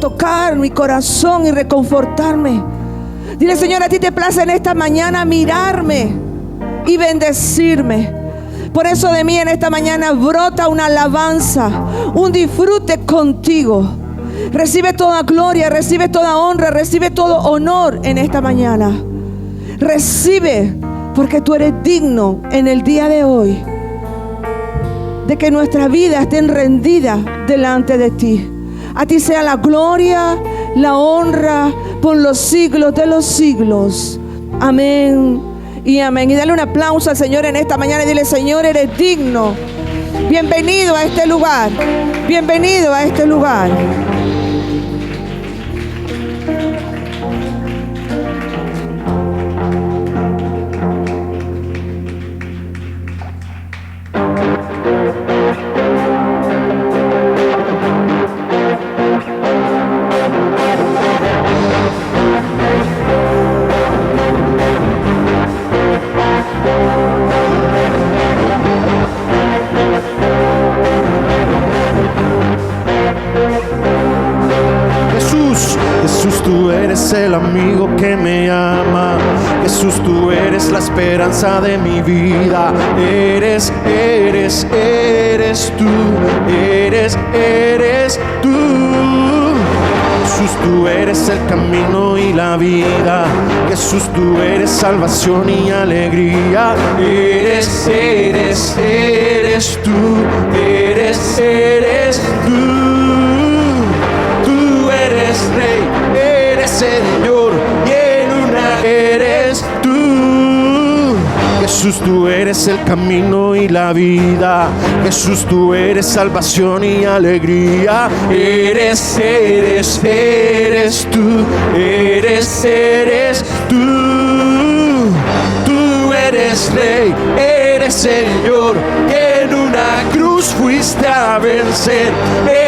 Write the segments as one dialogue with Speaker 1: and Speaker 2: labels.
Speaker 1: tocar mi corazón y reconfortarme. Dile: Señor, a ti te place en esta mañana mirarme y bendecirme. Por eso de mí en esta mañana brota una alabanza, un disfrute contigo. Recibe toda gloria, recibe toda honra, recibe todo honor en esta mañana. Recibe, porque tú eres digno en el día de hoy de que nuestra vida esté rendida delante de ti. A ti sea la gloria, la honra por los siglos de los siglos. Amén y amén. Y dale un aplauso al Señor en esta mañana y dile: Señor, eres digno. Bienvenido a este lugar. Bienvenido a este lugar.
Speaker 2: Jesús, tú eres el amigo que me ama. Jesús, tú eres la esperanza de mi vida. Eres tú. Jesús, tú eres el camino y la vida. Jesús, tú eres salvación y alegría. Eres tú. Tú eres Rey, eres Señor, y en una eres tú. Jesús, tú eres el camino y la vida. Jesús, tú eres salvación y alegría. Eres tú. Tú eres Rey, eres Señor, y en una cruz fuiste a vencer.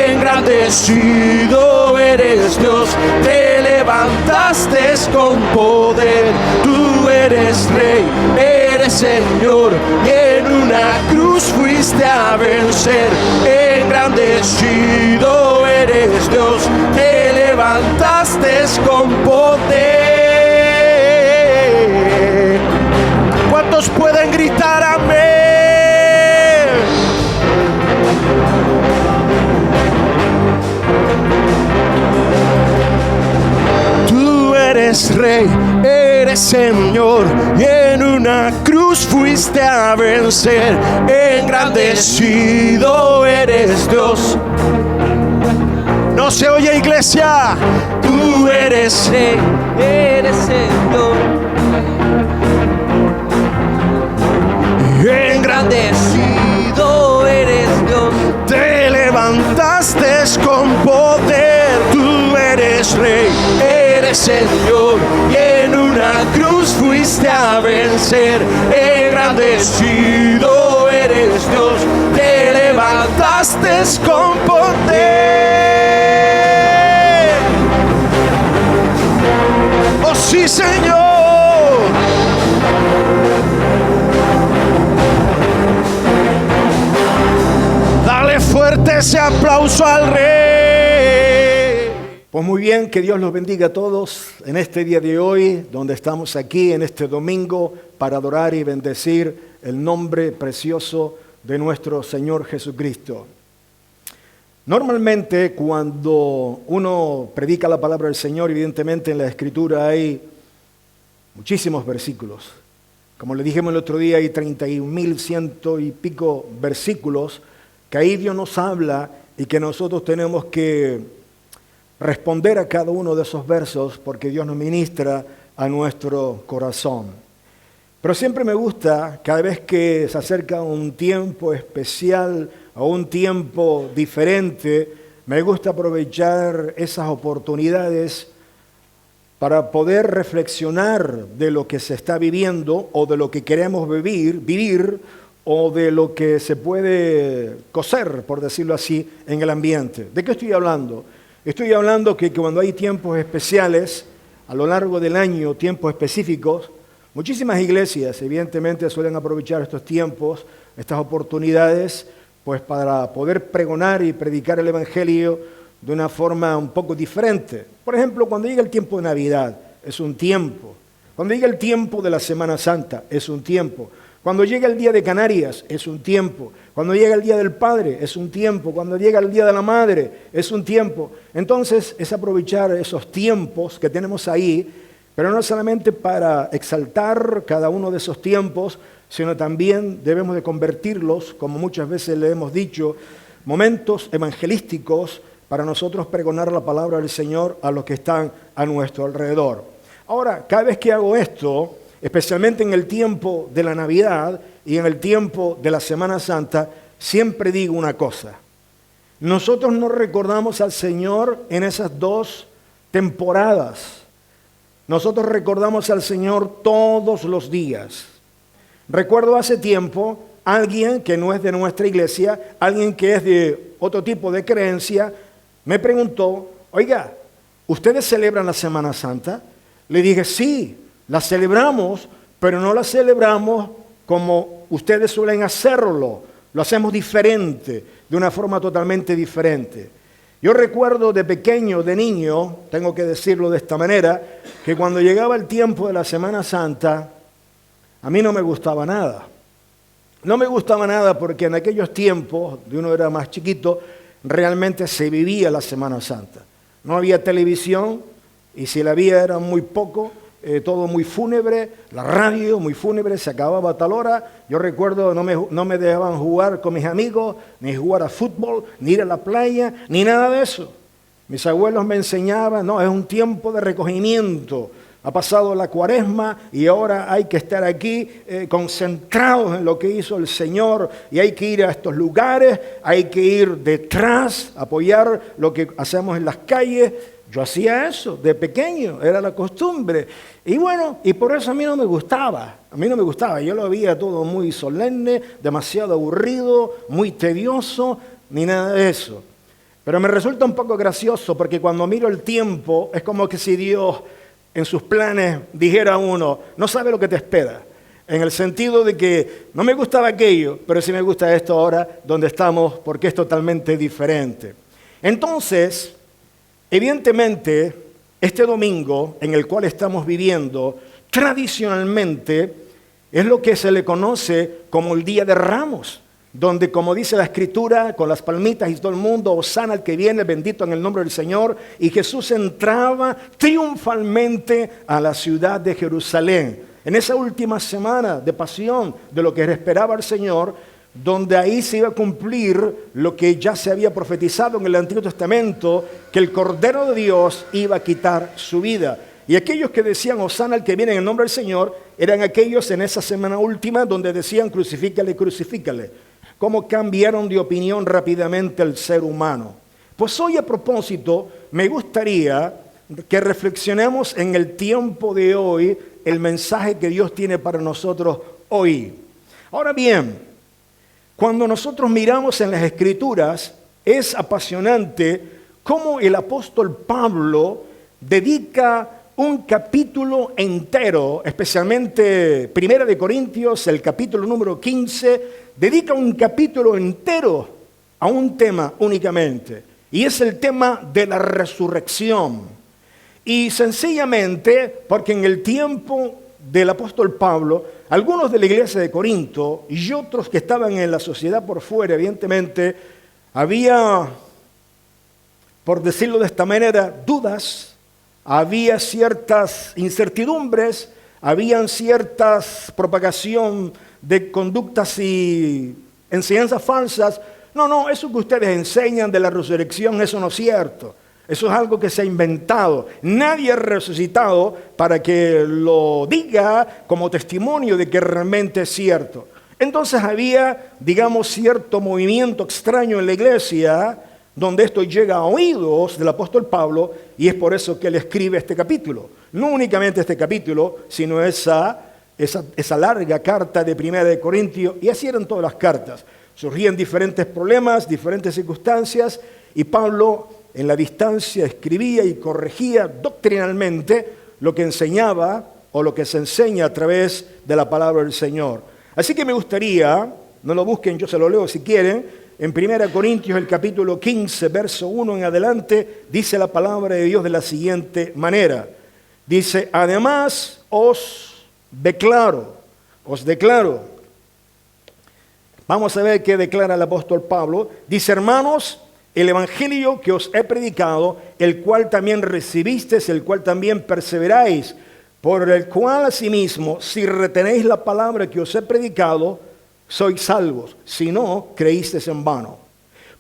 Speaker 2: Engrandecido eres Dios, te levantaste con poder. Tú eres Rey, eres Señor, y en una cruz fuiste a vencer. Engrandecido eres Dios, te levantaste con poder. ¿Cuántos pueden gritar amén? Tú eres Rey, eres Señor, y en una cruz fuiste a vencer. Engrandecido eres Dios. No se oye, iglesia. Tú eres Rey, eres Señor, engrandecido eres Dios, te levantaste con poder. Tú eres Rey, eres Señor, y en una cruz fuiste a vencer. Engrandecido eres Dios, te levantaste con poder. Oh sí, Señor. Fuerte ese aplauso al Rey. Pues muy bien, que Dios los bendiga a todos en este día de hoy, donde estamos aquí en este domingo para adorar y bendecir el nombre precioso de nuestro Señor Jesucristo. Normalmente cuando uno predica la palabra del Señor, evidentemente en la Escritura hay muchísimos versículos. Como le dijimos el otro día, hay 31.100 y pico versículos que ahí Dios nos habla y que nosotros tenemos que responder a cada uno de esos versos porque Dios nos ministra a nuestro corazón. Pero siempre me gusta, cada vez que se acerca un tiempo especial o un tiempo diferente, me gusta aprovechar esas oportunidades para poder reflexionar de lo que se está viviendo o de lo que queremos vivir o de lo que se puede coser, por decirlo así, en el ambiente. ¿De qué estoy hablando? Estoy hablando que cuando hay tiempos especiales, a lo largo del año, tiempos específicos, muchísimas iglesias evidentemente suelen aprovechar estos tiempos, estas oportunidades, pues para poder pregonar y predicar el Evangelio de una forma un poco diferente. Por ejemplo, cuando llega el tiempo de Navidad, es un tiempo. Cuando llega el tiempo de la Semana Santa, es un tiempo. Cuando llega el día de Canarias, es un tiempo. Cuando llega el día del Padre, es un tiempo. Cuando llega el día de la Madre, es un tiempo. Entonces, es aprovechar esos tiempos que tenemos ahí, pero no solamente para exaltar cada uno de esos tiempos, sino también debemos de convertirlos, como muchas veces le hemos dicho, momentos evangelísticos para nosotros pregonar la palabra del Señor a los que están a nuestro alrededor. Ahora, cada vez que hago esto, especialmente en el tiempo de la Navidad y en el tiempo de la Semana Santa, siempre digo una cosa. Nosotros no recordamos al Señor en esas dos temporadas. Nosotros recordamos al Señor todos los días. Recuerdo hace tiempo alguien que no es de nuestra iglesia, alguien que es de otro tipo de creencia, me preguntó, oiga, ¿ustedes celebran la Semana Santa? Le dije, sí, la celebramos, pero no la celebramos como ustedes suelen hacerlo. Lo hacemos diferente, de una forma totalmente diferente. Yo recuerdo de pequeño, de niño, tengo que decirlo de esta manera, que cuando llegaba el tiempo de la Semana Santa, a mí no me gustaba nada. No me gustaba nada porque en aquellos tiempos, de uno era más chiquito, realmente se vivía la Semana Santa. No había televisión y si la había era muy poco, todo muy fúnebre, la radio muy fúnebre, se acababa a tal hora. Yo recuerdo no me dejaban jugar con mis amigos, ni jugar a fútbol, ni ir a la playa, ni nada de eso. Mis abuelos me enseñaban, no, es un tiempo de recogimiento. Ha pasado la Cuaresma y ahora hay que estar aquí concentrados en lo que hizo el Señor y hay que ir a estos lugares, hay que ir detrás, apoyar lo que hacemos en las calles. Yo hacía eso de pequeño, era la costumbre. Y bueno, y por eso a mí no me gustaba. Yo lo veía todo muy solemne, demasiado aburrido, muy tedioso, ni nada de eso. Pero me resulta un poco gracioso porque cuando miro el tiempo es como que si Dios en sus planes dijera a uno, no sabe lo que te espera. En el sentido de que no me gustaba aquello, pero sí me gusta esto ahora donde estamos porque es totalmente diferente. Entonces, evidentemente, este domingo en el cual estamos viviendo, tradicionalmente es lo que se le conoce como el Día de Ramos, donde, como dice la Escritura, con las palmitas y todo el mundo, hosana al que viene, bendito en el nombre del Señor, y Jesús entraba triunfalmente a la ciudad de Jerusalén. En esa última semana de pasión, de lo que esperaba el Señor, donde ahí se iba a cumplir lo que ya se había profetizado en el Antiguo Testamento, que el Cordero de Dios iba a quitar su vida. Y aquellos que decían, hosana al que viene en el nombre del Señor, eran aquellos en esa semana última donde decían, crucifícale, crucifícale. Cómo cambiaron de opinión rápidamente el ser humano. Pues hoy a propósito, me gustaría que reflexionemos en el tiempo de hoy, el mensaje que Dios tiene para nosotros hoy. Ahora bien, cuando nosotros miramos en las Escrituras, es apasionante cómo el apóstol Pablo dedica un capítulo entero, especialmente 1 de Corintios, el capítulo número 15, dedica un capítulo entero a un tema únicamente, y es el tema de la resurrección. Y sencillamente, porque en el tiempo del apóstol Pablo, algunos de la iglesia de Corinto y otros que estaban en la sociedad por fuera, evidentemente, había, por decirlo de esta manera, dudas. Había ciertas incertidumbres, habían ciertas propagación de conductas y enseñanzas falsas. No, eso que ustedes enseñan de la resurrección, eso no es cierto. Eso es algo que se ha inventado. Nadie ha resucitado para que lo diga como testimonio de que realmente es cierto. Entonces había, digamos, cierto movimiento extraño en la iglesia, donde esto llega a oídos del apóstol Pablo, y es por eso que él escribe este capítulo. No únicamente este capítulo, sino esa larga carta de 1 de Corintios, y así eran todas las cartas. Surgían diferentes problemas, diferentes circunstancias, y Pablo en la distancia escribía y corregía doctrinalmente lo que enseñaba o lo que se enseña a través de la palabra del Señor. Así que me gustaría, no lo busquen, yo se lo leo si quieren, en 1 Corintios el capítulo 15, verso 1 en adelante, dice la palabra de Dios de la siguiente manera. Dice, además os declaro. Vamos a ver qué declara el apóstol Pablo. Dice, hermanos, el evangelio que os he predicado, el cual también recibisteis, el cual también perseveráis, por el cual asimismo, si retenéis la palabra que os he predicado, sois salvos. Si no, creísteis en vano.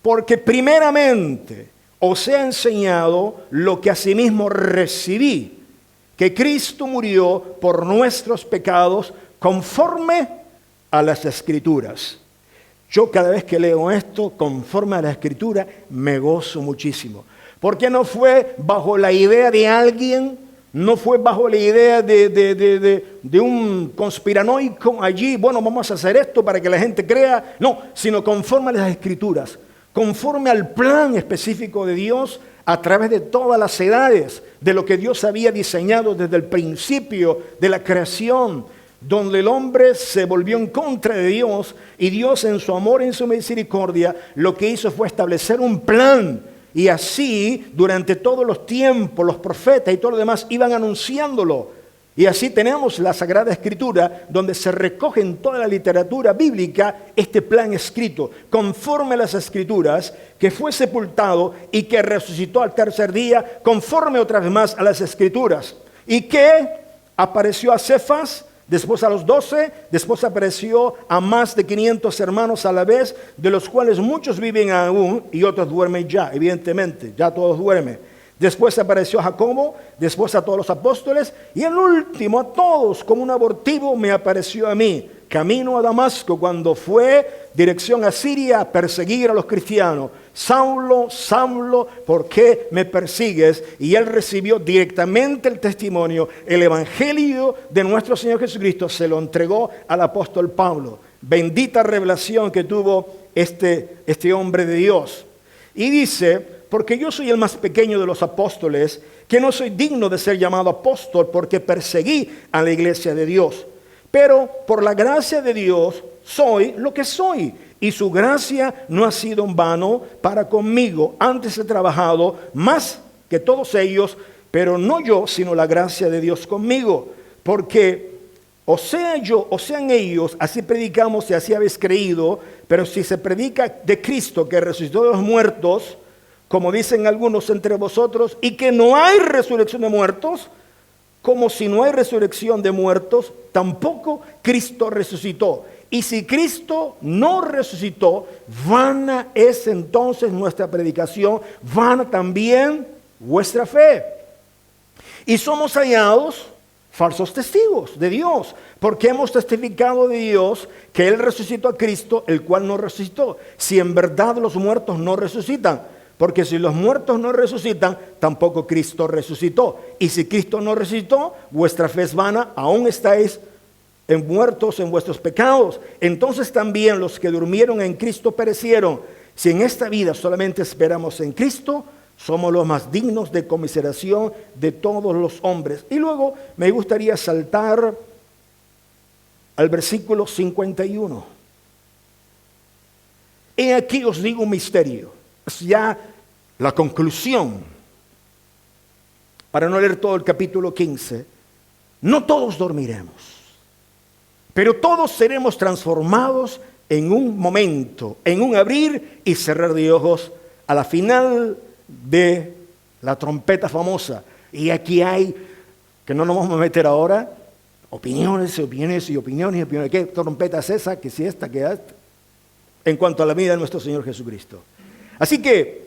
Speaker 2: Porque primeramente os he enseñado lo que asimismo recibí, que Cristo murió por nuestros pecados conforme a las Escrituras. Yo cada vez que leo esto, conforme a la Escritura, me gozo muchísimo. Porque no fue bajo la idea de alguien, no fue bajo la idea de un conspiranoico allí, bueno, vamos a hacer esto para que la gente crea. No, sino conforme a las Escrituras, conforme al plan específico de Dios a través de todas las edades, de lo que Dios había diseñado desde el principio de la creación, donde el hombre se volvió en contra de Dios y Dios en su amor y en su misericordia lo que hizo fue establecer un plan. Y así, durante todos los tiempos, los profetas y todo lo demás iban anunciándolo. Y así tenemos la Sagrada Escritura, donde se recoge en toda la literatura bíblica este plan escrito, conforme a las Escrituras, que fue sepultado y que resucitó al tercer día, conforme otra vez más a las Escrituras. Y que apareció a Cefas, después a los 12, después apareció a más de 500 hermanos a la vez, de los cuales muchos viven aún y otros duermen ya, evidentemente, ya todos duermen. Después apareció a Jacobo, después a todos los apóstoles, y el último a todos, como un abortivo, me apareció a mí, camino a Damasco, cuando fue dirección a Siria a perseguir a los cristianos. Saulo, Saulo, ¿por qué me persigues? Y él recibió directamente el testimonio, el evangelio de nuestro Señor Jesucristo, se lo entregó al apóstol Pablo. Bendita revelación que tuvo este hombre de Dios. Y dice, porque yo soy el más pequeño de los apóstoles, que no soy digno de ser llamado apóstol porque perseguí a la iglesia de Dios. Pero por la gracia de Dios soy lo que soy. Y su gracia no ha sido en vano para conmigo. Antes he trabajado más que todos ellos, pero no yo, sino la gracia de Dios conmigo. Porque o sea yo, o sean ellos, así predicamos y así habéis creído, pero si se predica de Cristo que resucitó de los muertos, como dicen algunos entre vosotros, y que no hay resurrección de muertos, como si no hay resurrección de muertos, tampoco Cristo resucitó. Y si Cristo no resucitó, vana es entonces nuestra predicación, vana también vuestra fe. Y somos hallados falsos testigos de Dios, porque hemos testificado de Dios que Él resucitó a Cristo, el cual no resucitó. Si en verdad los muertos no resucitan, porque si los muertos no resucitan, tampoco Cristo resucitó. Y si Cristo no resucitó, vuestra fe es vana, aún estáis muertos en vuestros pecados. Entonces también los que durmieron en Cristo perecieron. Si en esta vida solamente esperamos en Cristo, somos los más dignos de conmiseración de todos los hombres. Y luego me gustaría saltar al versículo 51. He aquí os digo un misterio. Es ya la conclusión. Para no leer todo el capítulo 15. No todos dormiremos, pero todos seremos transformados en un momento, en un abrir y cerrar de ojos, a la final de la trompeta famosa. Y aquí hay, que no nos vamos a meter ahora, opiniones. ¿Qué trompeta es esa? Que si esta, que esta. En cuanto a la vida de nuestro Señor Jesucristo. Así que,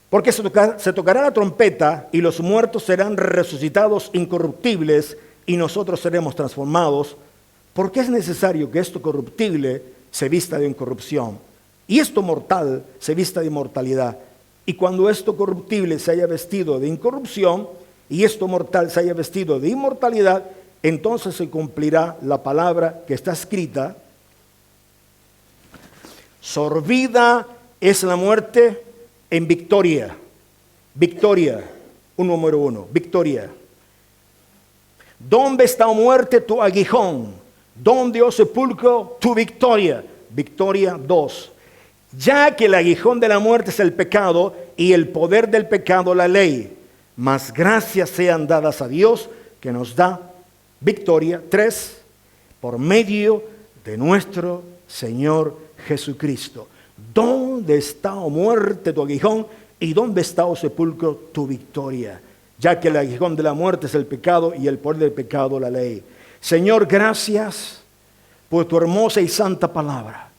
Speaker 2: porque se tocará la trompeta y los muertos serán resucitados incorruptibles y nosotros seremos transformados, porque es necesario que esto corruptible se vista de incorrupción y esto mortal se vista de inmortalidad. Y cuando esto corruptible se haya vestido de incorrupción y esto mortal se haya vestido de inmortalidad, entonces se cumplirá la palabra que está escrita: sorbida es la muerte en victoria. Victoria, un número 1, victoria. ¿Dónde está, muerte, tu aguijón? ¿Dónde, oh sepulcro, tu victoria? Victoria 2. ya que el aguijón de la muerte es el pecado y el poder del pecado la ley. Mas gracias sean dadas a Dios que nos da victoria. 3, por medio de nuestro Señor Jesucristo. ¿Dónde está, oh muerte, tu aguijón? ¿Y dónde está, oh sepulcro, tu victoria? Ya que el aguijón de la muerte es el pecado y el poder del pecado la ley. Señor, gracias por tu hermosa y santa palabra.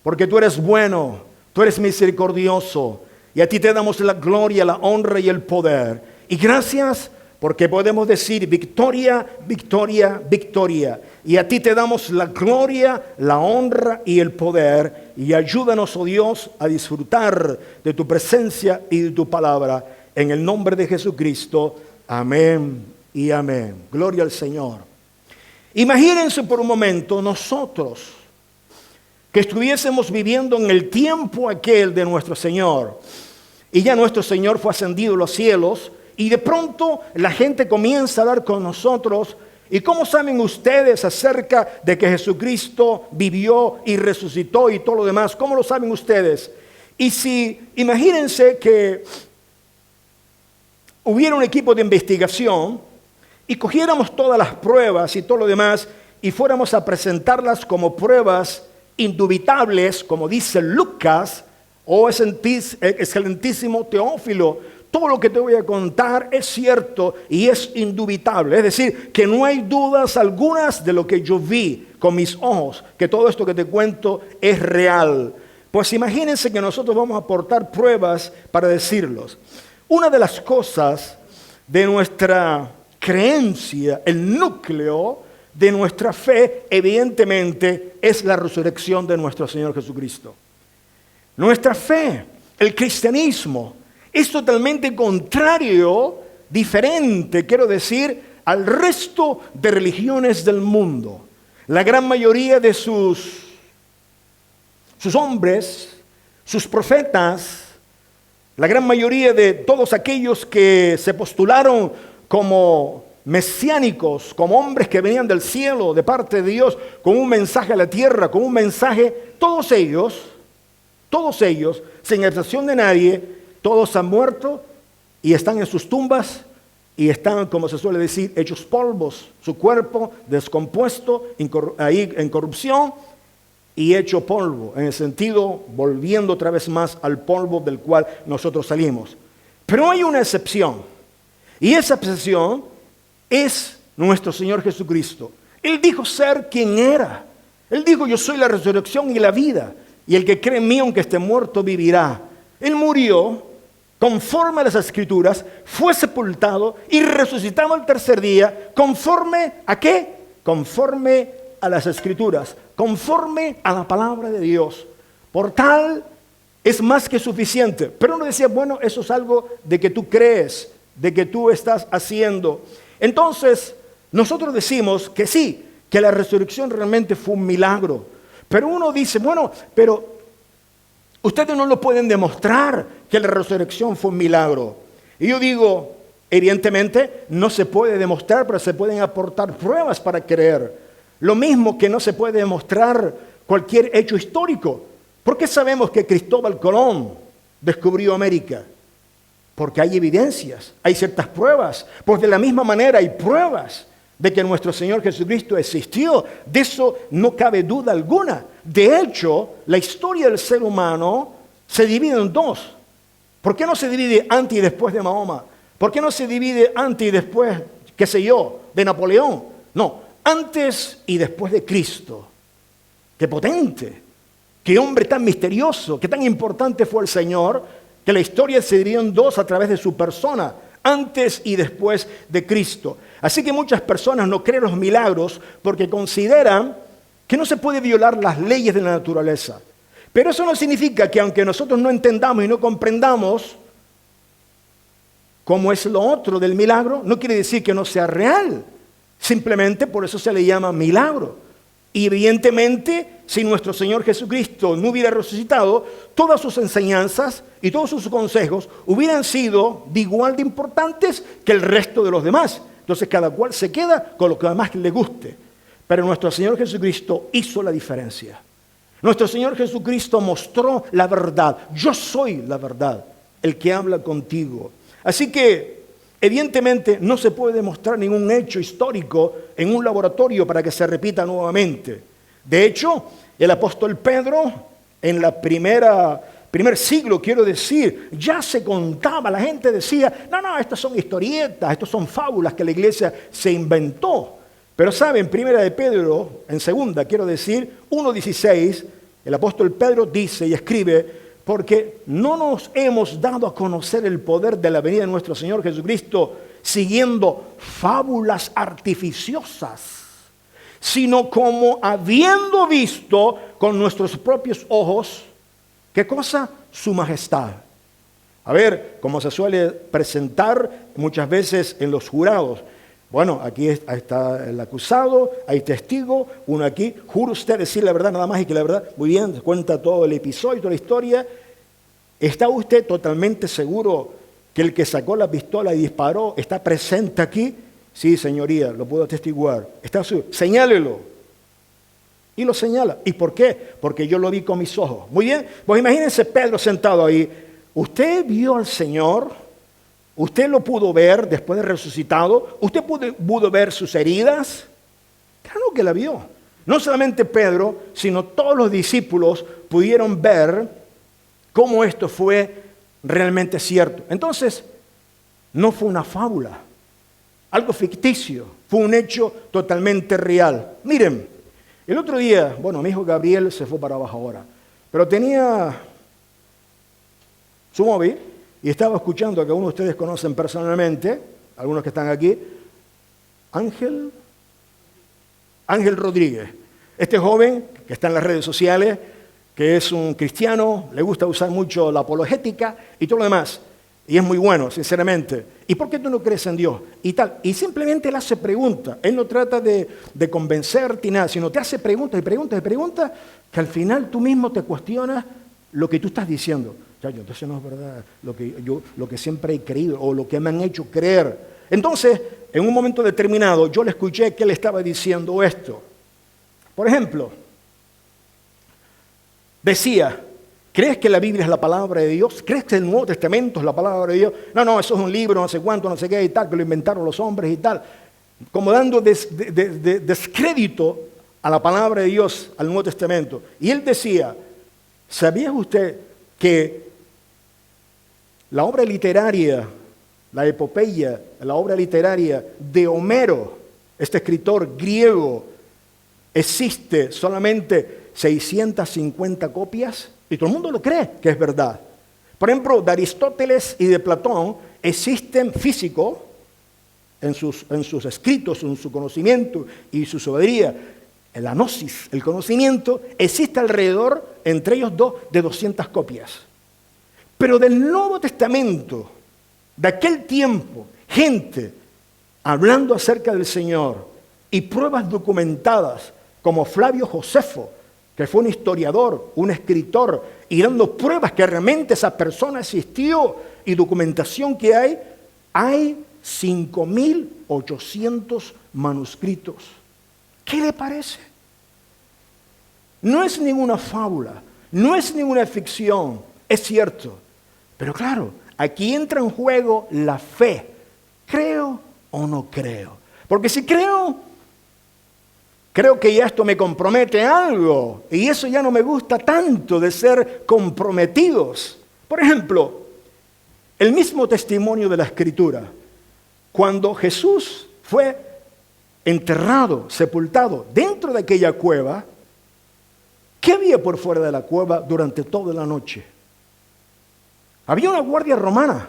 Speaker 2: Porque tú eres bueno, tú eres misericordioso. Y a ti te damos la gloria, la honra y el poder. Y gracias porque podemos decir victoria, victoria, victoria. Y a ti te damos la gloria, la honra y el poder. Y ayúdanos, oh Dios, a disfrutar de tu presencia y de tu palabra. En el nombre de Jesucristo. Amén y amén. Gloria al Señor. Imagínense por un momento nosotros que estuviésemos viviendo en el tiempo aquel de nuestro Señor. Y ya nuestro Señor fue ascendido a los cielos. Y de pronto la gente comienza a hablar con nosotros. ¿Y cómo saben ustedes acerca de que Jesucristo vivió y resucitó y todo lo demás? ¿Cómo lo saben ustedes? Y si, imagínense que hubiera un equipo de investigación y cogiéramos todas las pruebas y todo lo demás y fuéramos a presentarlas como pruebas indubitables, como dice Lucas, oh excelentísimo Teófilo, todo lo que te voy a contar es cierto y es indubitable. Es decir, que no hay dudas algunas de lo que yo vi con mis ojos, que todo esto que te cuento es real. Pues imagínense que nosotros vamos a aportar pruebas para decirlos. Una de las cosas de nuestra creencia, el núcleo de nuestra fe, evidentemente, es la resurrección de nuestro Señor Jesucristo. Nuestra fe, el cristianismo, es totalmente contrario, diferente, quiero decir, al resto de religiones del mundo. La gran mayoría de sus hombres, sus profetas, la gran mayoría de todos aquellos que se postularon como mesiánicos, como hombres que venían del cielo de parte de Dios, con un mensaje a la tierra, con un mensaje, todos ellos, sin excepción de nadie, todos han muerto y están en sus tumbas y están, como se suele decir, hechos polvos. Su cuerpo descompuesto, ahí en corrupción y hecho polvo. En el sentido, volviendo otra vez más al polvo del cual nosotros salimos. Pero hay una excepción. Y esa excepción es nuestro Señor Jesucristo. Él dijo ser quien era. Él dijo, yo soy la resurrección y la vida. Y el que cree en mí, aunque esté muerto, vivirá. Él murió conforme a las Escrituras, fue sepultado y resucitado al tercer día, ¿conforme a qué? Conforme a las Escrituras, conforme a la palabra de Dios. Por tal, es más que suficiente. Pero uno decía, bueno, eso es algo de que tú crees, de que tú estás haciendo. Entonces, nosotros decimos que sí, que la resurrección realmente fue un milagro. Pero uno dice, bueno, pero ustedes no lo pueden demostrar que la resurrección fue un milagro. Y yo digo, evidentemente no se puede demostrar, pero se pueden aportar pruebas para creer. Lo mismo que no se puede demostrar cualquier hecho histórico. ¿Por qué sabemos que Cristóbal Colón descubrió América? Porque hay evidencias, hay ciertas pruebas. Pues de la misma manera hay pruebas de que nuestro Señor Jesucristo existió. De eso no cabe duda alguna. De hecho, la historia del ser humano se divide en dos. ¿Por qué no se divide antes y después de Mahoma? ¿Por qué no se divide antes y después, qué sé yo, de Napoleón? No, antes y después de Cristo. ¡Qué potente! ¡Qué hombre tan misterioso! ¡Qué tan importante fue el Señor! Que la historia se dividió en dos a través de su persona. Antes y después de Cristo. Así que muchas personas no creen los milagros porque consideran que no se puede violar las leyes de la naturaleza. Pero eso no significa que aunque nosotros no entendamos y no comprendamos cómo es lo otro del milagro, no quiere decir que no sea real. Simplemente por eso se le llama milagro. Y evidentemente, si nuestro Señor Jesucristo no hubiera resucitado, todas sus enseñanzas y todos sus consejos hubieran sido de igual de importantes que el resto de los demás. Entonces cada cual se queda con lo que más le guste. Pero nuestro Señor Jesucristo hizo la diferencia. Nuestro Señor Jesucristo mostró la verdad. Yo soy la verdad, el que habla contigo. Así que, evidentemente, no se puede demostrar ningún hecho histórico en un laboratorio para que se repita nuevamente. De hecho, el apóstol Pedro, en la primer siglo, quiero decir, ya se contaba, la gente decía, no, estas son historietas, estas son fábulas que la iglesia se inventó. Pero saben, primera de Pedro, en segunda, quiero decir, 1:16, el apóstol Pedro dice y escribe, porque no nos hemos dado a conocer el poder de la venida de nuestro Señor Jesucristo siguiendo fábulas artificiosas, sino como habiendo visto con nuestros propios ojos, ¿qué cosa? Su majestad. A ver, como se suele presentar muchas veces en los jurados. Bueno, aquí está el acusado, hay testigo, uno aquí, jura usted decir la verdad nada más y que la verdad, muy bien, cuenta todo el episodio, toda la historia. ¿Está usted totalmente seguro que el que sacó la pistola y disparó está presente aquí? Sí, señoría, lo puedo atestiguar. ¿Está seguro? Señálelo. Y lo señala. ¿Y por qué? Porque yo lo vi con mis ojos. Muy bien, pues imagínense Pedro sentado ahí. ¿Usted vio al Señor? ¿Usted lo pudo ver después de resucitado? ¿Usted pudo ver sus heridas? Claro que la vio. No solamente Pedro, sino todos los discípulos pudieron ver cómo esto fue realmente cierto. Entonces, no fue una fábula, algo ficticio, fue un hecho totalmente real. Miren, el otro día, mi hijo Gabriel se fue para abajo ahora, pero tenía su móvil y estaba escuchando a que uno de ustedes conocen personalmente, algunos que están aquí, Ángel Rodríguez. Este joven que está en las redes sociales, que es un cristiano, le gusta usar mucho la apologética y todo lo demás. Y es muy bueno, sinceramente. ¿Y por qué tú no crees en Dios? Y tal. Y simplemente él hace preguntas. Él no trata de convencerte ni nada, sino te hace preguntas y preguntas y preguntas que al final tú mismo te cuestionas lo que tú estás diciendo. Entonces no es verdad lo que siempre he creído o lo que me han hecho creer. Entonces, en un momento determinado, yo le escuché que él estaba diciendo esto. Por ejemplo, decía, ¿crees que la Biblia es la palabra de Dios? ¿Crees que el Nuevo Testamento es la palabra de Dios? No, eso es un libro, no sé cuánto, no sé qué y tal, que lo inventaron los hombres y tal. Como dando descrédito a la palabra de Dios, al Nuevo Testamento. Y él decía, ¿sabía usted que la obra literaria, la epopeya, la obra literaria de Homero, este escritor griego, existe solamente 650 copias? Y todo el mundo lo cree que es verdad. Por ejemplo, de Aristóteles y de Platón existen físicos en sus escritos, en su conocimiento y su sabiduría. La gnosis, el conocimiento, existe alrededor, entre ellos dos, de 200 copias. Pero del Nuevo Testamento, de aquel tiempo, gente hablando acerca del Señor y pruebas documentadas como Flavio Josefo, que fue un historiador, un escritor, y dando pruebas que realmente esa persona existió y documentación que hay 5.800 manuscritos. ¿Qué le parece? No es ninguna fábula, no es ninguna ficción, es cierto. Pero claro, aquí entra en juego la fe. ¿Creo o no creo? Porque si creo que ya esto me compromete a algo, y eso ya no me gusta tanto de ser comprometidos. Por ejemplo, el mismo testimonio de la Escritura. Cuando Jesús fue enterrado, sepultado dentro de aquella cueva, ¿qué había por fuera de la cueva durante toda la noche? Había una guardia romana.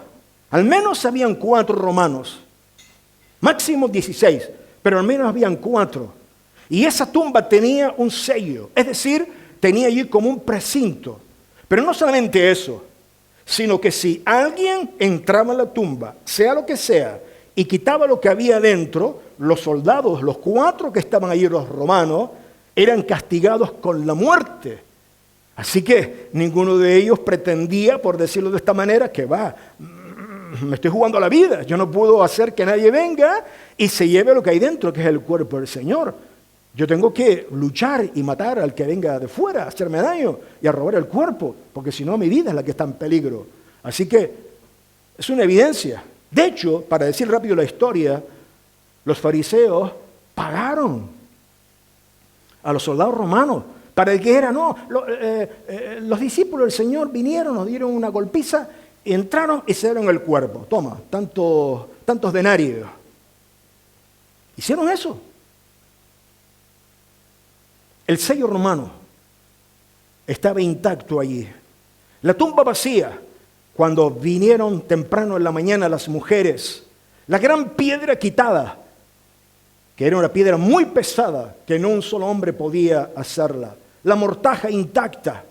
Speaker 2: Al menos habían 4 romanos. Máximo 16, pero al menos habían 4. Y esa tumba tenía un sello, es decir, tenía allí como un precinto. Pero no solamente eso, sino que si alguien entraba en la tumba, sea lo que sea, y quitaba lo que había dentro, los soldados, los 4 que estaban allí, los romanos, eran castigados con la muerte. Así que ninguno de ellos pretendía, por decirlo de esta manera, que me estoy jugando la vida. Yo no puedo hacer que nadie venga y se lleve lo que hay dentro, que es el cuerpo del Señor. Yo tengo que luchar y matar al que venga de fuera, a hacerme daño y a robar el cuerpo, porque si no mi vida es la que está en peligro. Así que es una evidencia. De hecho, para decir rápido la historia, los fariseos pagaron a los soldados romanos para que dijera, no, los discípulos del Señor vinieron, nos dieron una golpiza, entraron y se dieron el cuerpo. Toma, tantos denarios. Hicieron eso. El sello romano estaba intacto allí. La tumba vacía, cuando vinieron temprano en la mañana las mujeres. La gran piedra quitada, que era una piedra muy pesada, que no un solo hombre podía hacerla. La mortaja intacta.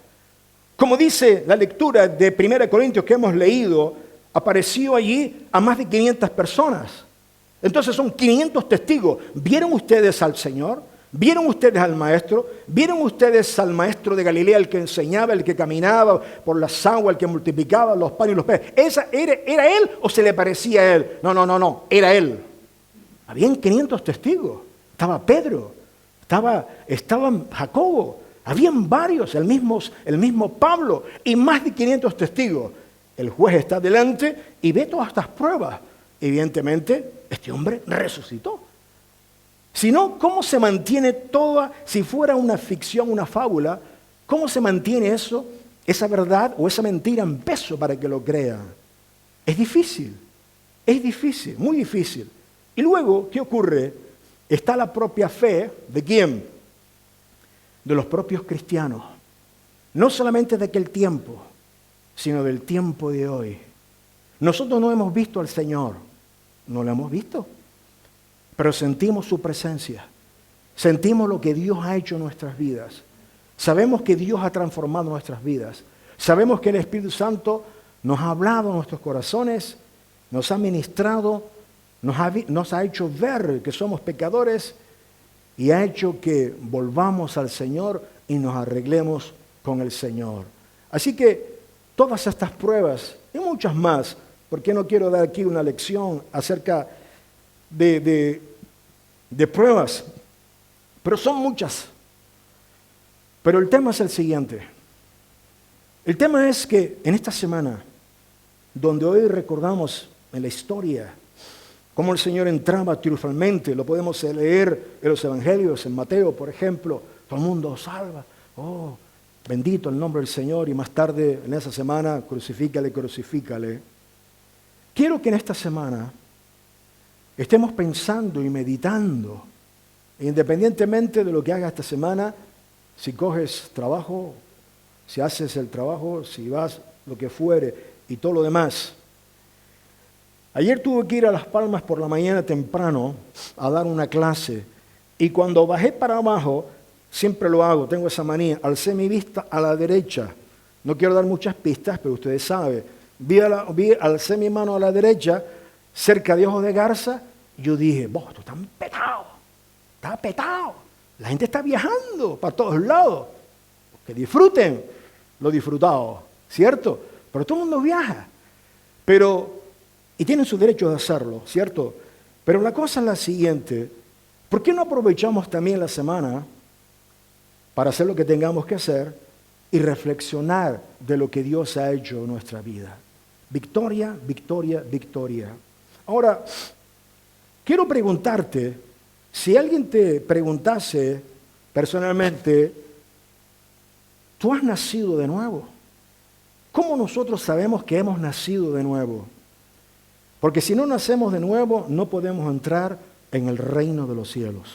Speaker 2: Como dice la lectura de 1 Corintios que hemos leído, apareció allí a más de 500 personas. Entonces son 500 testigos. ¿Vieron ustedes al Señor? ¿Vieron ustedes al Maestro? ¿Vieron ustedes al Maestro de Galilea, el que enseñaba, el que caminaba por las aguas, el que multiplicaba los panes y los peces? ¿Era él o se le parecía a él? No, era él. Habían 500 testigos. Estaba Pedro, estaba Jacobo, habían varios, el mismo Pablo y más de 500 testigos. El juez está delante y ve todas estas pruebas. Evidentemente, este hombre resucitó. Si no, ¿cómo se mantiene toda, si fuera una ficción, una fábula, cómo se mantiene eso, esa verdad o esa mentira en peso para que lo crean? Es difícil, muy difícil. Y luego, ¿qué ocurre? Está la propia fe, ¿de quién? De los propios cristianos. No solamente de aquel tiempo, sino del tiempo de hoy. Nosotros no hemos visto al Señor, no lo hemos visto. Pero sentimos su presencia, sentimos lo que Dios ha hecho en nuestras vidas, sabemos que Dios ha transformado nuestras vidas, sabemos que el Espíritu Santo nos ha hablado en nuestros corazones, nos ha ministrado, nos ha hecho ver que somos pecadores y ha hecho que volvamos al Señor y nos arreglemos con el Señor. Así que todas estas pruebas y muchas más, porque no quiero dar aquí una lección acerca de pruebas, pero son muchas. Pero el tema es el siguiente. El tema es que en esta semana, donde hoy recordamos en la historia cómo el Señor entraba triunfalmente, lo podemos leer en los evangelios, en Mateo, por ejemplo, todo el mundo salva, oh, bendito el nombre del Señor, y más tarde en esa semana, crucifícale. Quiero que en esta semana estemos pensando y meditando, independientemente de lo que hagas esta semana, si coges trabajo, si haces el trabajo, si vas, lo que fuere, y todo lo demás. Ayer tuve que ir a Las Palmas por la mañana temprano a dar una clase, y cuando bajé para abajo, siempre lo hago, tengo esa manía, alcé mi vista a la derecha. No quiero dar muchas pistas, pero ustedes saben. Alcé mi mano a la derecha, cerca de Ojos de Garza, yo dije, vos, esto está petado, la gente está viajando para todos lados, que disfruten lo disfrutado, ¿cierto? Pero todo el mundo viaja, y tienen su derecho de hacerlo, ¿cierto? Pero la cosa es la siguiente, ¿por qué no aprovechamos también la semana para hacer lo que tengamos que hacer y reflexionar de lo que Dios ha hecho en nuestra vida? Victoria, victoria, victoria. Ahora, quiero preguntarte, si alguien te preguntase personalmente, ¿tú has nacido de nuevo? ¿Cómo nosotros sabemos que hemos nacido de nuevo? Porque si no nacemos de nuevo, no podemos entrar en el reino de los cielos.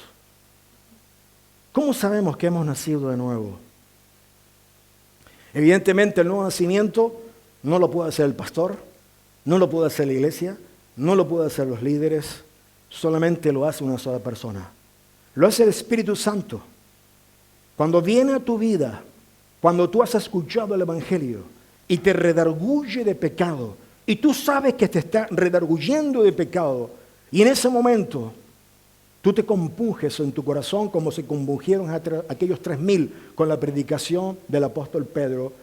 Speaker 2: ¿Cómo sabemos que hemos nacido de nuevo? Evidentemente el nuevo nacimiento no lo puede hacer el pastor, no lo puede hacer la iglesia, no lo puede hacer los líderes, solamente lo hace una sola persona. Lo hace el Espíritu Santo. Cuando viene a tu vida, cuando tú has escuchado el Evangelio y te redarguye de pecado, y tú sabes que te está redarguyendo de pecado, y en ese momento tú te compunges en tu corazón como se compungieron aquellos 3,000 con la predicación del apóstol Pedro.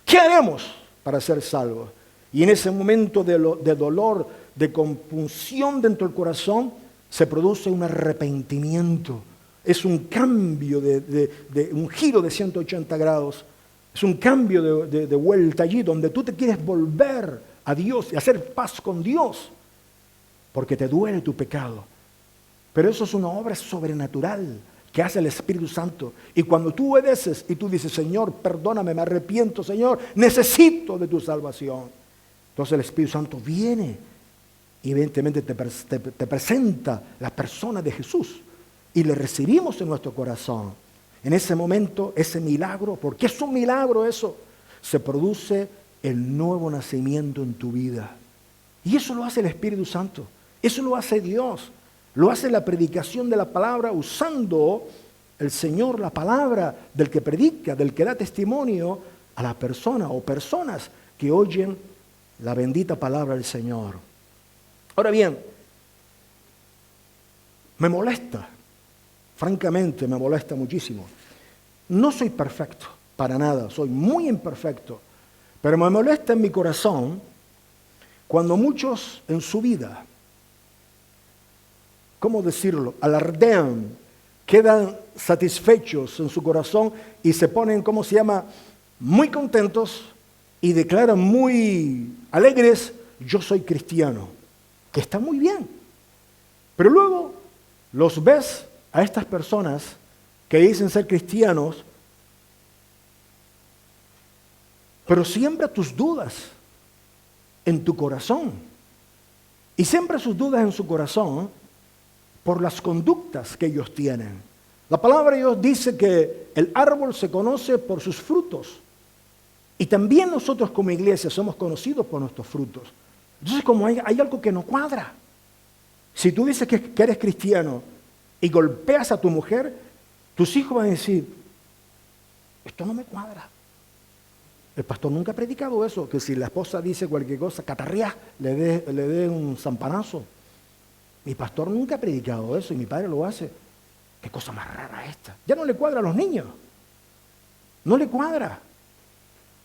Speaker 2: ¿Qué haremos para ser salvos? Y en ese momento de dolor, de compunción dentro del corazón, se produce un arrepentimiento, Es un cambio, de un giro de 180 grados. Es un cambio de vuelta allí donde tú te quieres volver a Dios y hacer paz con Dios porque te duele tu pecado. Pero eso es una obra sobrenatural que hace el Espíritu Santo. Y cuando tú obedeces y tú dices, Señor, perdóname, me arrepiento, Señor, necesito de tu salvación. Entonces el Espíritu Santo viene y evidentemente te presenta la persona de Jesús y le recibimos en nuestro corazón. En ese momento, ese milagro, porque es un milagro eso, se produce el nuevo nacimiento en tu vida. Y eso lo hace el Espíritu Santo, eso lo hace Dios, lo hace la predicación de la palabra usando el Señor, la palabra del que predica, del que da testimonio a la persona o personas que oyen la bendita palabra del Señor. Ahora bien, me molesta, francamente me molesta muchísimo. No soy perfecto, para nada, soy muy imperfecto, pero me molesta en mi corazón cuando muchos en su vida, ¿cómo decirlo?, alardean, quedan satisfechos en su corazón y se ponen, ¿cómo se llama?, muy contentos y declaran muy alegres, yo soy cristiano, que está muy bien. Pero luego los ves a estas personas que dicen ser cristianos, pero siembra tus dudas en tu corazón. Y siembra sus dudas en su corazón por las conductas que ellos tienen. La palabra de Dios dice que el árbol se conoce por sus frutos. Y también nosotros como iglesia somos conocidos por nuestros frutos. Entonces, como hay algo que no cuadra. Si tú dices que eres cristiano y golpeas a tu mujer, tus hijos van a decir, esto no me cuadra. El pastor nunca ha predicado eso, que si la esposa dice cualquier cosa, catarrea, le dé un zampanazo. Mi pastor nunca ha predicado eso y mi padre lo hace. Qué cosa más rara esta. Ya no le cuadra a los niños. No le cuadra.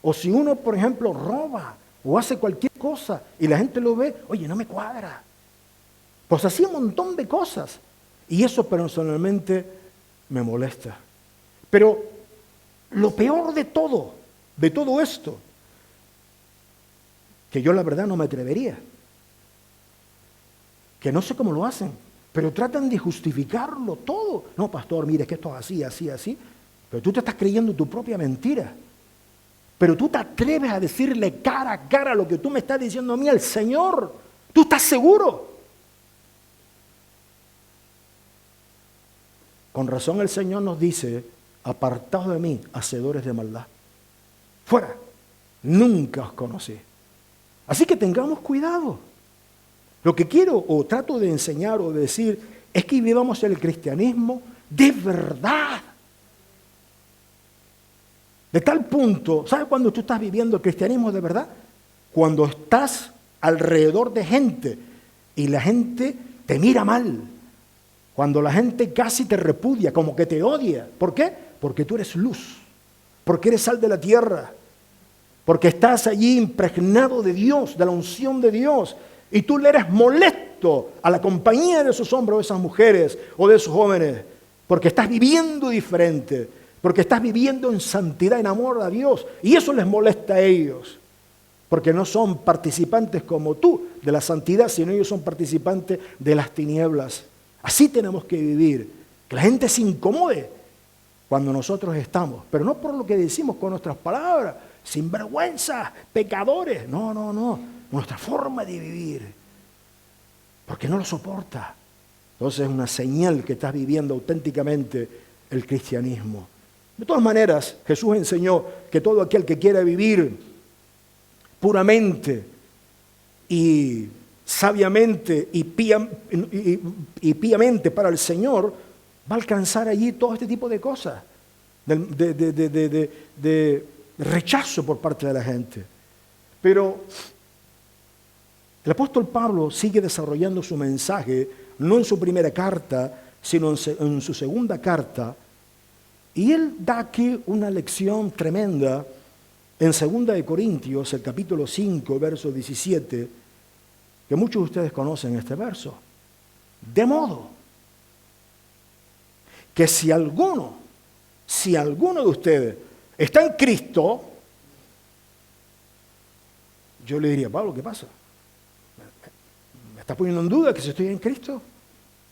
Speaker 2: O si uno, por ejemplo, roba o hace cualquier cosa y la gente lo ve, oye, no me cuadra. Pues hacía un montón de cosas. Y eso personalmente me molesta. Pero lo peor de todo esto, que yo la verdad no me atrevería, que no sé cómo lo hacen, pero tratan de justificarlo todo. No, pastor, mire, es que esto es así, así, así. Pero tú te estás creyendo tu propia mentira. Pero tú te atreves a decirle cara a cara lo que tú me estás diciendo a mí al Señor. ¿Tú estás seguro? Con razón el Señor nos dice, apartados de mí, hacedores de maldad. Fuera, nunca os conocí. Así que tengamos cuidado. Lo que quiero o trato de enseñar o de decir es que vivamos el cristianismo de verdad. De tal punto, ¿sabes cuándo tú estás viviendo el cristianismo de verdad? Cuando estás alrededor de gente y la gente te mira mal. Cuando la gente casi te repudia, como que te odia. ¿Por qué? Porque tú eres luz. Porque eres sal de la tierra. Porque estás allí impregnado de Dios, de la unción de Dios. Y tú le eres molesto a la compañía de esos hombres o de esas mujeres o de esos jóvenes. Porque estás viviendo diferente. Porque estás viviendo en santidad, en amor a Dios. Y eso les molesta a ellos. Porque no son participantes como tú de la santidad, sino ellos son participantes de las tinieblas. Así tenemos que vivir. Que la gente se incomode cuando nosotros estamos. Pero no por lo que decimos con nuestras palabras. Sinvergüenza, pecadores. No. Nuestra forma de vivir. Porque no lo soporta. Entonces es una señal que estás viviendo auténticamente el cristianismo. De todas maneras, Jesús enseñó que todo aquel que quiera vivir puramente y sabiamente y piamente para el Señor, va a alcanzar allí todo este tipo de cosas, de rechazo por parte de la gente. Pero el apóstol Pablo sigue desarrollando su mensaje, no en su primera carta, sino en su segunda carta, y él da aquí una lección tremenda en 2 de Corintios, el capítulo 5, verso 17, que muchos de ustedes conocen este verso. De modo que si alguno de ustedes está en Cristo, yo le diría, Pablo, ¿qué pasa? ¿Me estás poniendo en duda que si estoy en Cristo?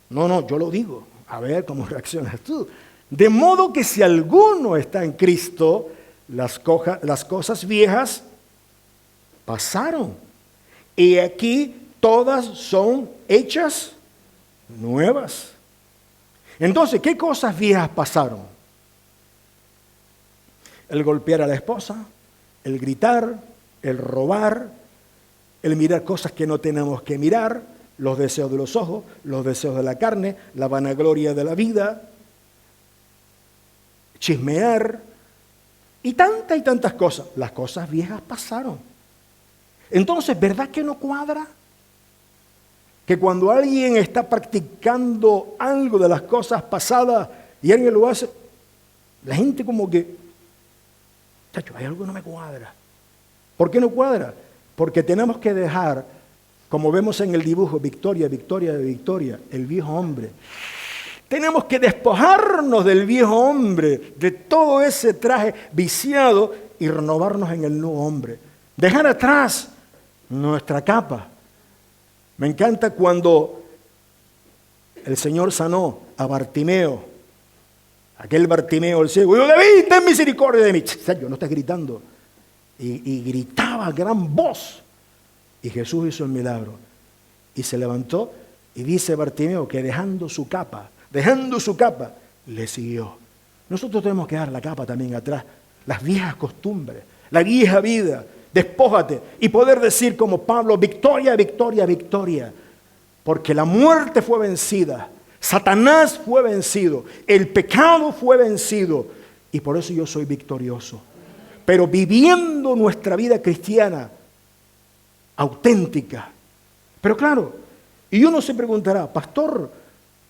Speaker 2: No, yo lo digo. A ver cómo reaccionas tú. De modo que si alguno está en Cristo, las cosas viejas pasaron. Y aquí todas son hechas nuevas. Entonces, ¿qué cosas viejas pasaron? El golpear a la esposa, el gritar, el robar, el mirar cosas que no tenemos que mirar, los deseos de los ojos, los deseos de la carne, la vanagloria de la vida, chismear y tantas cosas. Las cosas viejas pasaron. Entonces, ¿verdad que no cuadra? Que cuando alguien está practicando algo de las cosas pasadas y alguien lo hace, la gente como que, chacho, hay algo que no me cuadra. ¿Por qué no cuadra? Porque tenemos que dejar, como vemos en el dibujo, Victoria, el viejo hombre. Tenemos que despojarnos del viejo hombre, de todo ese traje viciado y renovarnos en el nuevo hombre. Dejar atrás nuestra capa. Me encanta cuando el Señor sanó a Bartimeo, aquel Bartimeo el ciego. Yo, David, ten misericordia de mí. Sergio, no estás gritando. Y gritaba a gran voz. Y Jesús hizo el milagro. Y se levantó y dice Bartimeo que dejando su capa, le siguió. Nosotros tenemos que dar la capa también atrás. Las viejas costumbres, la vieja vida. Despójate y poder decir como Pablo, victoria, victoria, victoria. Porque la muerte fue vencida, Satanás fue vencido, el pecado fue vencido. Y por eso yo soy victorioso. Pero viviendo nuestra vida cristiana auténtica. Pero claro, y uno se preguntará, pastor,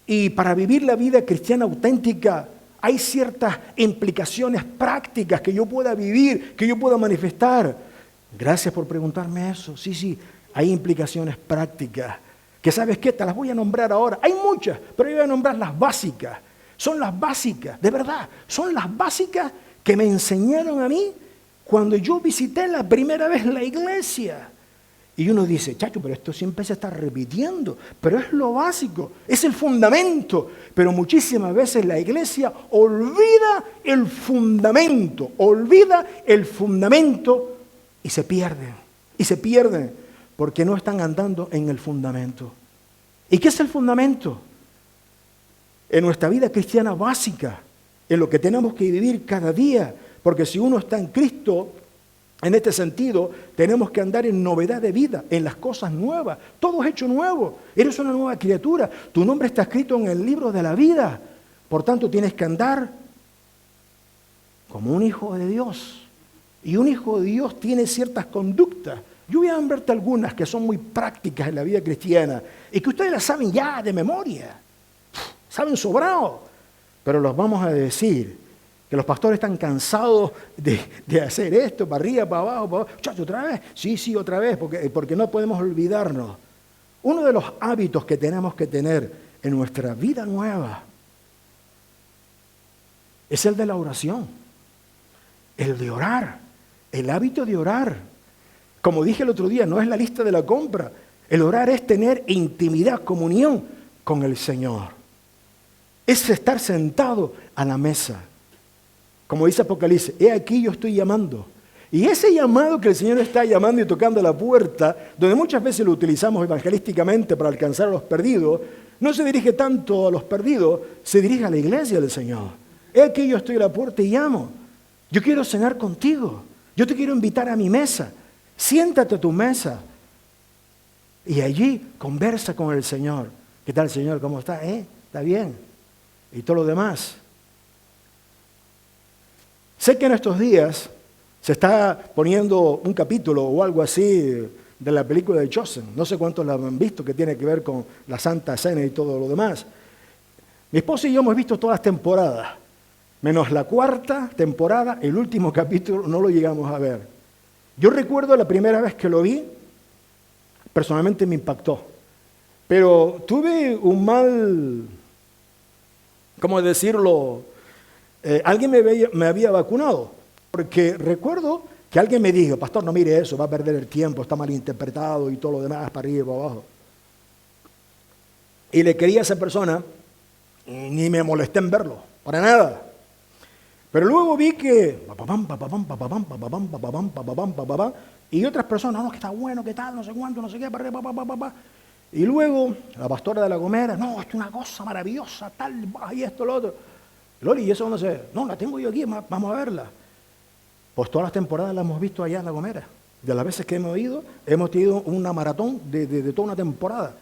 Speaker 2: y para vivir la vida cristiana auténtica hay ciertas implicaciones prácticas que yo pueda vivir, que yo pueda manifestar. Gracias por preguntarme eso. Sí, hay implicaciones prácticas. Que sabes qué, te las voy a nombrar ahora. Hay muchas, pero yo voy a nombrar las básicas. Son las básicas, de verdad. Son las básicas que me enseñaron a mí cuando yo visité la primera vez la iglesia. Y uno dice, chacho, pero esto siempre se está repitiendo. Pero es lo básico, es el fundamento. Pero muchísimas veces la iglesia olvida el fundamento. Y se pierden, porque no están andando en el fundamento. ¿Y qué es el fundamento? En nuestra vida cristiana básica, en lo que tenemos que vivir cada día, porque si uno está en Cristo, en este sentido, tenemos que andar en novedad de vida, en las cosas nuevas. Todo es hecho nuevo, eres una nueva criatura, tu nombre está escrito en el libro de la vida, por tanto tienes que andar como un hijo de Dios. Y un hijo de Dios tiene ciertas conductas. Yo voy a nombrarte algunas que son muy prácticas en la vida cristiana y que ustedes las saben ya de memoria. Saben sobrado. Pero los vamos a decir. Que los pastores están cansados de hacer esto, para arriba, para abajo, Chacho, ¿otra vez? Sí, otra vez, porque no podemos olvidarnos. Uno de los hábitos que tenemos que tener en nuestra vida nueva es el de la oración. El de orar. El hábito de orar. Como dije el otro día, no es la lista de la compra. El orar es tener intimidad, comunión con el Señor. Es estar sentado a la mesa. Como dice Apocalipsis, he aquí yo estoy llamando. Y ese llamado que el Señor está llamando y tocando la puerta, donde muchas veces lo utilizamos evangelísticamente para alcanzar a los perdidos, no se dirige tanto a los perdidos, se dirige a la iglesia del Señor. He aquí yo estoy a la puerta y llamo. Yo quiero cenar contigo. Yo te quiero invitar a mi mesa. Siéntate a tu mesa. Y allí conversa con el Señor. ¿Qué tal, Señor? ¿Cómo está? ¿Está bien? Y todo lo demás. Sé que en estos días se está poniendo un capítulo o algo así de la película de Chosen. No sé cuántos la han visto, que tiene que ver con la Santa Cena y todo lo demás. Mi esposa y yo hemos visto todas las temporadas, menos la cuarta temporada, el último capítulo no lo llegamos a ver. Yo recuerdo la primera vez que lo vi, personalmente me impactó, pero tuve un mal ¿cómo decirlo? Alguien me había vacunado, porque recuerdo que alguien me dijo, pastor, no mire eso, va a perder el tiempo, está mal interpretado y todo lo demás, para arriba y para abajo. Y le quería a esa persona, ni me molesté en verlo, para nada. Pero luego vi que, y otras personas, no, que está bueno, que tal, no sé cuánto, no sé qué, para arriba, y luego la pastora de La Gomera, no, esto es una cosa maravillosa, tal, y esto, lo otro. Loli, ¿y eso dónde se ve? No, la tengo yo aquí, vamos a verla. Pues todas las temporadas la hemos visto allá en La Gomera. De las veces que hemos ido, hemos tenido una maratón de toda una temporada.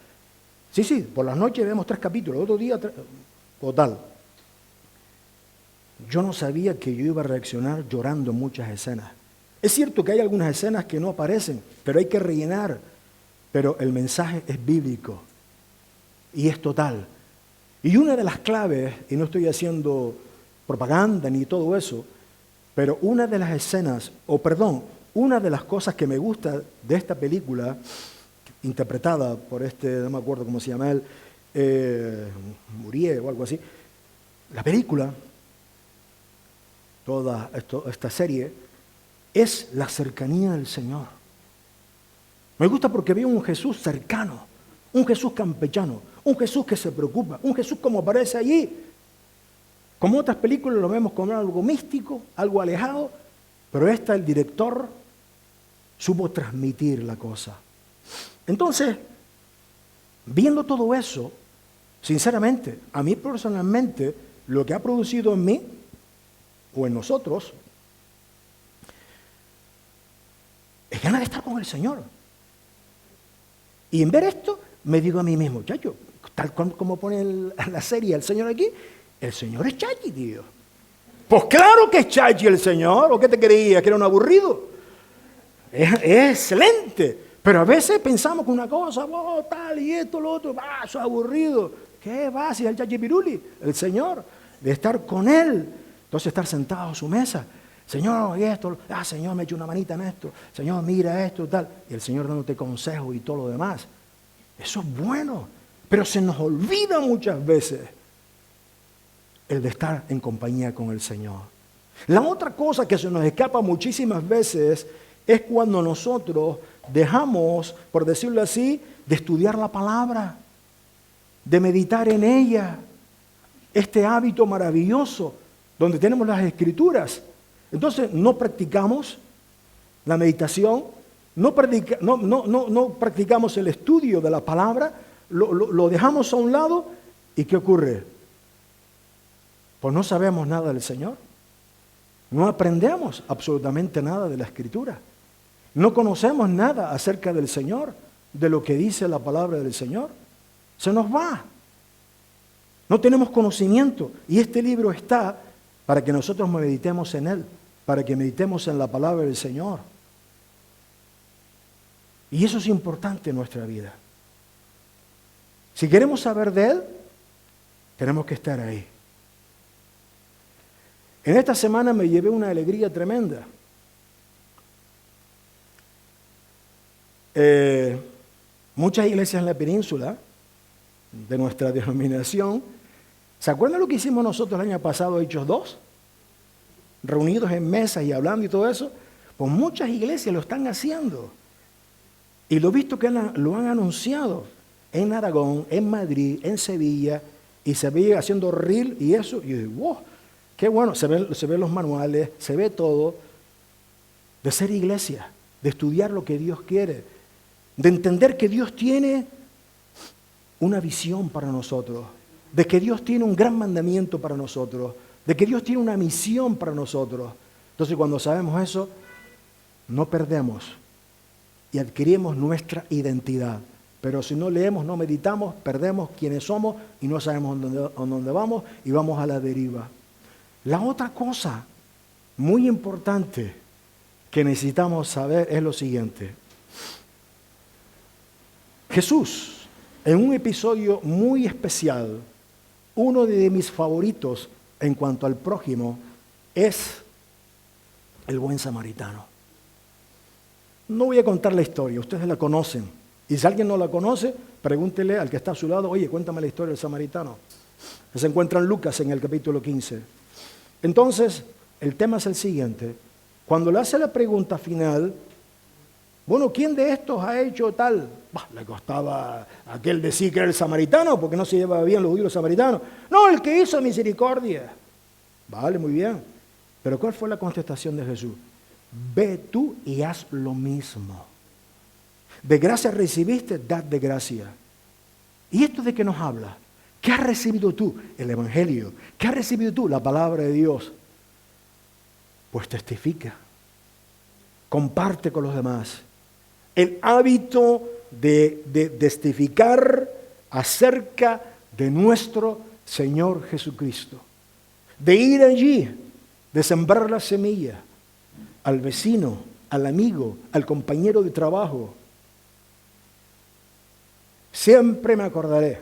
Speaker 2: Sí, por las noches vemos 3 capítulos, otro día, total. Yo no sabía que yo iba a reaccionar llorando en muchas escenas. Es cierto que hay algunas escenas que no aparecen, pero hay que rellenar. Pero el mensaje es bíblico y es total. Y una de las claves, y no estoy haciendo propaganda ni todo eso, pero una de las escenas, una de las cosas que me gusta de esta película, interpretada por no me acuerdo cómo se llama él, Muriel o algo así, la película, toda esta serie, es la cercanía del Señor. Me gusta porque veo un Jesús cercano, un Jesús campechano, un Jesús que se preocupa, un Jesús como aparece allí. Como otras películas lo vemos como algo místico, algo alejado, pero el director supo transmitir la cosa. Entonces, viendo todo eso, sinceramente, a mí personalmente, lo que ha producido en mí, o en nosotros, es ganas de estar con el Señor. Y en ver esto, me digo a mí mismo, chacho, tal como pone la serie el Señor aquí, el Señor es chachi, tío. Pues claro que es chachi el Señor, ¿o qué te creías? ¿Que era un aburrido? Es excelente. Pero a veces pensamos que una cosa, tal y esto, lo otro, eso es aburrido. ¿Qué va? Si es el chachi piruli, el Señor, de estar con Él. Entonces estar sentado a su mesa. Señor, y esto, Señor, me echa una manita en esto. Señor, mira esto, tal. Y el Señor dándote consejos y todo lo demás. Eso es bueno. Pero se nos olvida muchas veces el de estar en compañía con el Señor. La otra cosa que se nos escapa muchísimas veces es cuando nosotros dejamos, por decirlo así, de estudiar la palabra, de meditar en ella. Este hábito maravilloso donde tenemos las Escrituras. Entonces no practicamos la meditación, no practicamos el estudio de la palabra, lo dejamos a un lado y ¿qué ocurre? Pues no sabemos nada del Señor, no aprendemos absolutamente nada de la Escritura, no conocemos nada acerca del Señor, de lo que dice la palabra del Señor, se nos va, no tenemos conocimiento y este libro está para que nosotros meditemos en él, para que meditemos en la palabra del Señor. Y eso es importante en nuestra vida. Si queremos saber de Él, tenemos que estar ahí. En esta semana me llevé una alegría tremenda. Muchas iglesias en la península, de nuestra denominación, ¿se acuerdan lo que hicimos nosotros el año pasado, Hechos 2? Reunidos en mesas y hablando y todo eso. Pues muchas iglesias lo están haciendo. Y lo he visto que lo han anunciado en Aragón, en Madrid, en Sevilla, y se ve haciendo reel y eso. Y yo digo, wow, qué bueno. Se ven los manuales, se ve todo. De ser iglesia, de estudiar lo que Dios quiere, de entender que Dios tiene una visión para nosotros, de que Dios tiene un gran mandamiento para nosotros, de que Dios tiene una misión para nosotros. Entonces cuando sabemos eso, no perdemos y adquirimos nuestra identidad. Pero si no leemos, no meditamos, perdemos quiénes somos y no sabemos dónde vamos y vamos a la deriva. La otra cosa muy importante que necesitamos saber es lo siguiente. Jesús, en un episodio muy especial, uno de mis favoritos en cuanto al prójimo, es el buen samaritano. No voy a contar la historia, ustedes la conocen. Y si alguien no la conoce, pregúntele al que está a su lado, oye, cuéntame la historia del samaritano. Se encuentra en Lucas en el capítulo 15. Entonces, el tema es el siguiente. Cuando le hace la pregunta final, bueno, ¿quién de estos ha hecho tal? Bah, le costaba a aquel decir que era el samaritano, porque no se llevaba bien los judíos y los samaritanos. No, el que hizo misericordia. Vale, muy bien. Pero ¿cuál fue la contestación de Jesús? Ve tú y haz lo mismo. De gracia recibiste, dad de gracia. ¿Y esto de qué nos habla? ¿Qué has recibido tú? El Evangelio. ¿Qué has recibido tú? La palabra de Dios. Pues testifica. Comparte con los demás. El hábito de testificar acerca de nuestro Señor Jesucristo. De ir allí, de sembrar la semilla al vecino, al amigo, al compañero de trabajo. Siempre me acordaré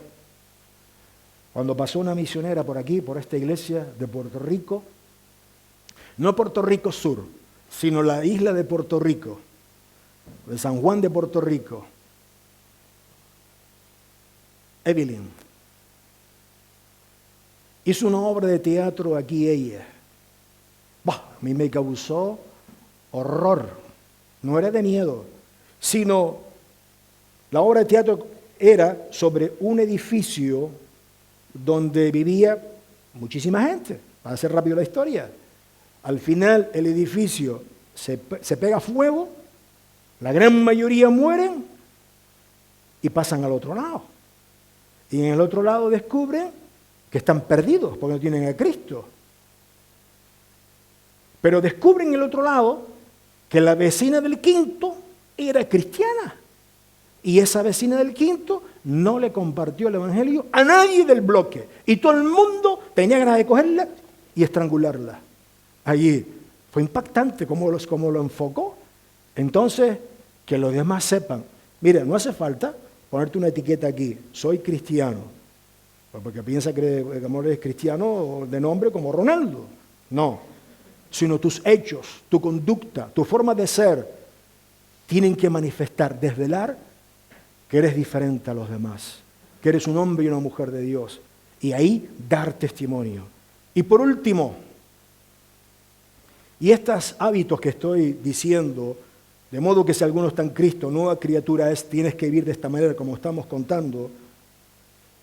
Speaker 2: cuando pasó una misionera por aquí, por esta iglesia de Puerto Rico, no Puerto Rico Sur, sino la isla de Puerto Rico, de San Juan de Puerto Rico. Evelyn hizo una obra de teatro aquí ella. A mí me causó horror. No era de miedo, sino la obra de teatro era sobre un edificio donde vivía muchísima gente. Para hacer rápido la historia. Al final el edificio se pega fuego, la gran mayoría mueren y pasan al otro lado. Y en el otro lado descubren que están perdidos porque no tienen a Cristo. Pero descubren en el otro lado que la vecina del quinto era cristiana. Y esa vecina del quinto no le compartió el Evangelio a nadie del bloque. Y todo el mundo tenía ganas de cogerla y estrangularla. Allí fue impactante cómo lo enfocó. Entonces, que los demás sepan. Mira, no hace falta ponerte una etiqueta aquí. Soy cristiano. Porque piensa que eres cristiano de nombre como Ronaldo. No. Sino tus hechos, tu conducta, tu forma de ser tienen que manifestar, desvelar que eres diferente a los demás, que eres un hombre y una mujer de Dios, y ahí dar testimonio. Y por último, y estos hábitos que estoy diciendo, de modo que si alguno está en Cristo, nueva criatura es, tienes que vivir de esta manera como estamos contando,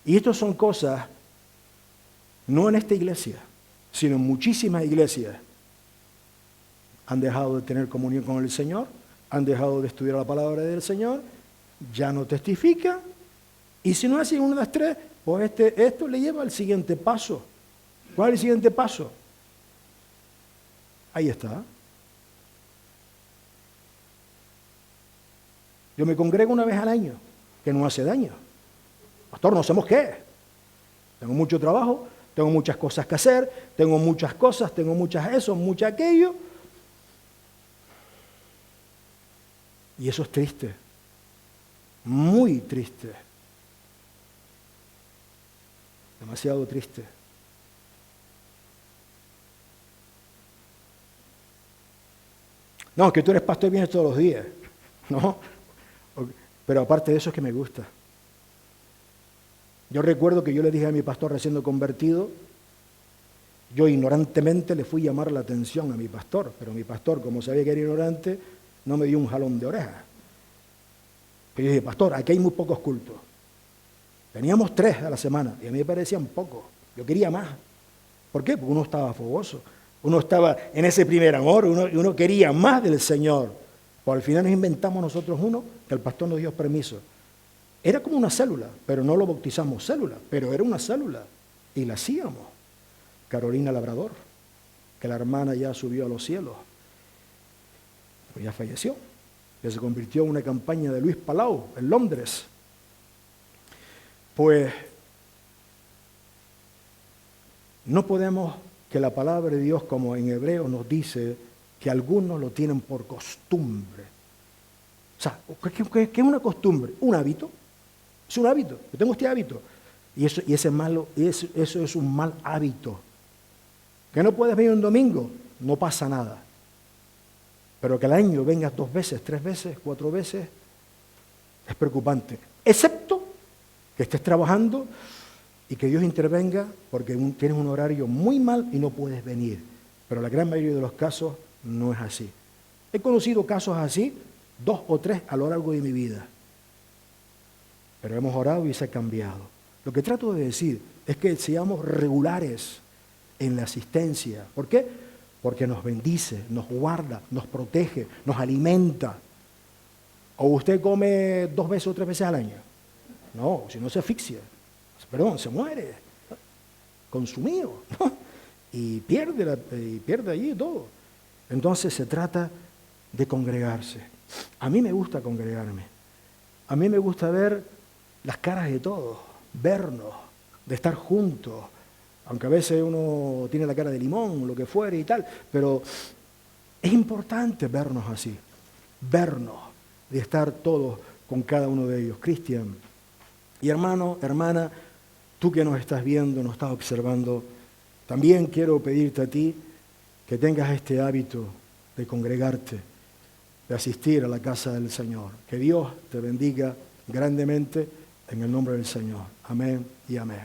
Speaker 2: y estas son cosas, no en esta iglesia, sino en muchísimas iglesias, han dejado de tener comunión con el Señor, han dejado de estudiar la palabra del Señor, ya no testifican, y si no hacen una de las tres, pues esto le lleva al siguiente paso. ¿Cuál es el siguiente paso? Ahí está. Yo me congrego una vez al año, que no hace daño. Pastor, no sabemos qué. Tengo mucho trabajo, tengo muchas cosas que hacer, tengo muchas cosas, tengo muchas eso, mucho aquello. Y eso es triste. Muy triste. Demasiado triste. No, que tú eres pastor y vienes todos los días. No. Pero aparte de eso es que me gusta. Yo recuerdo que yo le dije a mi pastor recién convertido, yo ignorantemente le fui a llamar la atención a mi pastor, pero mi pastor, como sabía que era ignorante, no me dio un jalón de oreja. Pero yo dije, pastor, aquí hay muy pocos cultos. Teníamos 3 a la semana y a mí me parecían pocos. Yo quería más. ¿Por qué? Porque uno estaba fogoso. Uno estaba en ese primer amor, uno quería más del Señor. Pues al final nos inventamos nosotros uno, que el pastor nos dio permiso. Era como una célula, pero no lo bautizamos célula, pero era una célula. Y la hacíamos. Carolina Labrador, que la hermana ya subió a los cielos. Pues ya falleció. Que se convirtió en una campaña de Luis Palau en Londres. Pues no podemos que la palabra de Dios, como en hebreo nos dice, que algunos lo tienen por costumbre. O sea, ¿qué es una costumbre? Un hábito. Es un hábito. Yo tengo este hábito. Y eso es un mal hábito. Que no puedes venir un domingo, no pasa nada. Pero que al año vengas 2 veces, 3 veces, 4 veces, es preocupante. Excepto que estés trabajando y que Dios intervenga porque tienes un horario muy mal y no puedes venir. Pero la gran mayoría de los casos no es así. He conocido casos así, 2 o 3 a lo largo de mi vida. Pero hemos orado y se ha cambiado. Lo que trato de decir es que seamos regulares en la asistencia. ¿Por qué? Porque nos bendice, nos guarda, nos protege, nos alimenta. ¿O usted come 2 veces o 3 veces al año? No, si no se asfixia. Perdón, se muere. Consumido. Y pierde allí todo. Entonces se trata de congregarse. A mí me gusta congregarme. A mí me gusta ver las caras de todos, vernos, de estar juntos. Aunque a veces uno tiene la cara de limón, lo que fuere y tal, pero es importante vernos así, vernos, de estar todos con cada uno de ellos. Cristian, y hermano, hermana, tú que nos estás viendo, nos estás observando, también quiero pedirte a ti que tengas este hábito de congregarte, de asistir a la casa del Señor. Que Dios te bendiga grandemente en el nombre del Señor. Amén y amén.